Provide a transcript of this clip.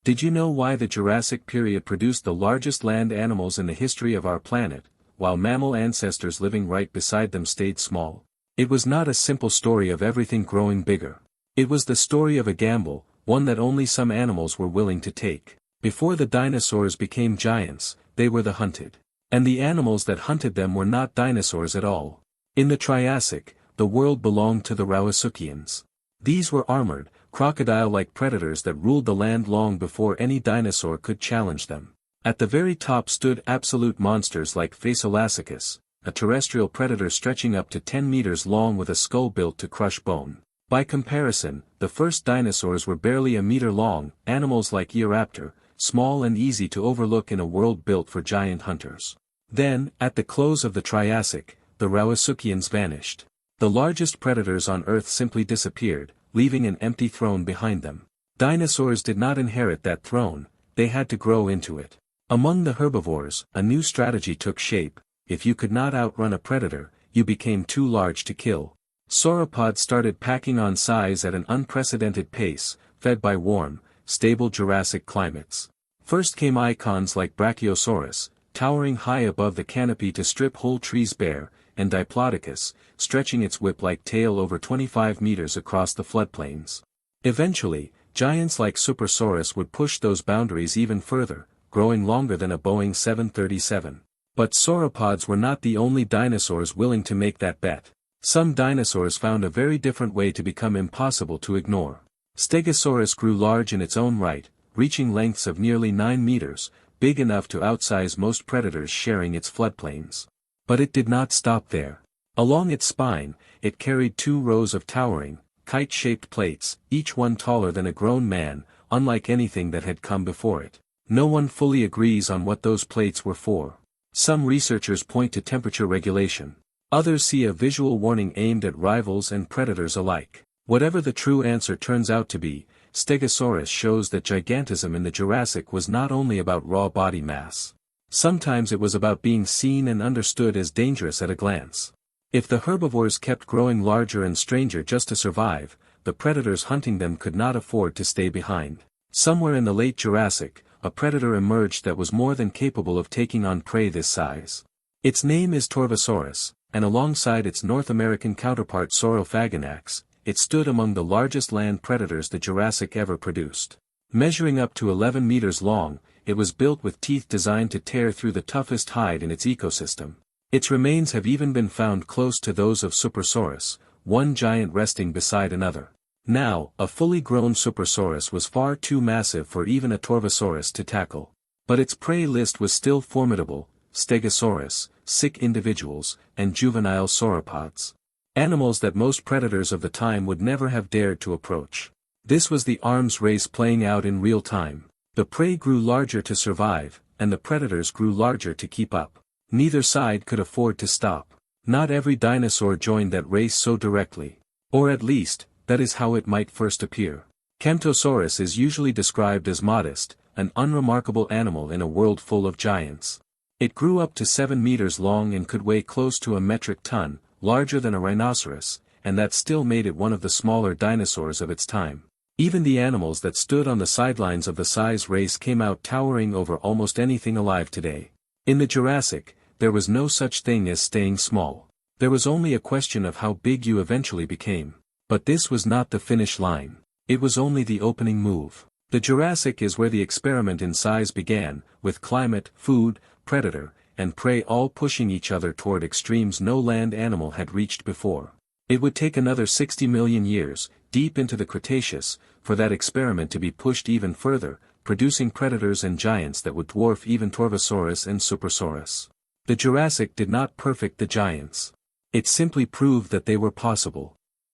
Did you know why the Jurassic period produced the largest land animals in the history of our planet, while mammal ancestors living right beside them stayed small? It was not a simple story of everything growing bigger. It was the story of a gamble, one that only some animals were willing to take. Before the dinosaurs became giants, they were the hunted. And the animals that hunted them were not dinosaurs at all. In the Triassic, the world belonged to the rauisuchians. These were armored, crocodile-like predators that ruled the land long before any dinosaur could challenge them. At the very top stood absolute monsters like Fasolasuchus, a terrestrial predator stretching up to 10 meters long with a skull built to crush bone. By comparison, the first dinosaurs were barely a meter long, animals like Eoraptor, small and easy to overlook in a world built for giant hunters. Then, at the close of the Triassic, the rauisuchians vanished. The largest predators on Earth simply disappeared, leaving an empty throne behind them. Dinosaurs did not inherit that throne, they had to grow into it. Among the herbivores, a new strategy took shape: if you could not outrun a predator, you became too large to kill. Sauropods started packing on size at an unprecedented pace, fed by warm, stable Jurassic climates. First came icons like Brachiosaurus, towering high above the canopy to strip whole trees bare, and Diplodocus, stretching its whip-like tail over 25 meters across the floodplains. Eventually, giants like Supersaurus would push those boundaries even further, growing longer than a Boeing 737. But sauropods were not the only dinosaurs willing to make that bet. Some dinosaurs found a very different way to become impossible to ignore. Stegosaurus grew large in its own right, reaching lengths of nearly 9 meters, big enough to outsize most predators sharing its floodplains. But it did not stop there. Along its spine, it carried 2 rows of towering, kite-shaped plates, each one taller than a grown man, unlike anything that had come before it. No one fully agrees on what those plates were for. Some researchers point to temperature regulation. Others see a visual warning aimed at rivals and predators alike. Whatever the true answer turns out to be, Stegosaurus shows that gigantism in the Jurassic was not only about raw body mass. Sometimes it was about being seen and understood as dangerous at a glance. If the herbivores kept growing larger and stranger just to survive, the predators hunting them could not afford to stay behind. Somewhere in the late Jurassic, a predator emerged that was more than capable of taking on prey this size. Its name is Torvosaurus, and alongside its North American counterpart Saurophaganax, it stood among the largest land predators the Jurassic ever produced. Measuring up to 11 meters long, it was built with teeth designed to tear through the toughest hide in its ecosystem. Its remains have even been found close to those of Supersaurus, one giant resting beside another. Now, a fully grown Supersaurus was far too massive for even a Torvosaurus to tackle. But its prey list was still formidable: Stegosaurus, sick individuals, and juvenile sauropods. Animals that most predators of the time would never have dared to approach. This was the arms race playing out in real time. The prey grew larger to survive, and the predators grew larger to keep up. Neither side could afford to stop. Not every dinosaur joined that race so directly. Or at least, that is how it might first appear. Camptosaurus is usually described as modest, an unremarkable animal in a world full of giants. It grew up to 7 meters long and could weigh close to a metric ton, larger than a rhinoceros, and that still made it one of the smaller dinosaurs of its time. Even the animals that stood on the sidelines of the size race came out towering over almost anything alive today. In the Jurassic, there was no such thing as staying small. There was only a question of how big you eventually became. But this was not the finish line. It was only the opening move. The Jurassic is where the experiment in size began, with climate, food, predator, and prey all pushing each other toward extremes no land animal had reached before. It would take another 60 million years, deep into the Cretaceous, for that experiment to be pushed even further, producing predators and giants that would dwarf even Torvosaurus and Supersaurus. The Jurassic did not perfect the giants. It simply proved that they were possible.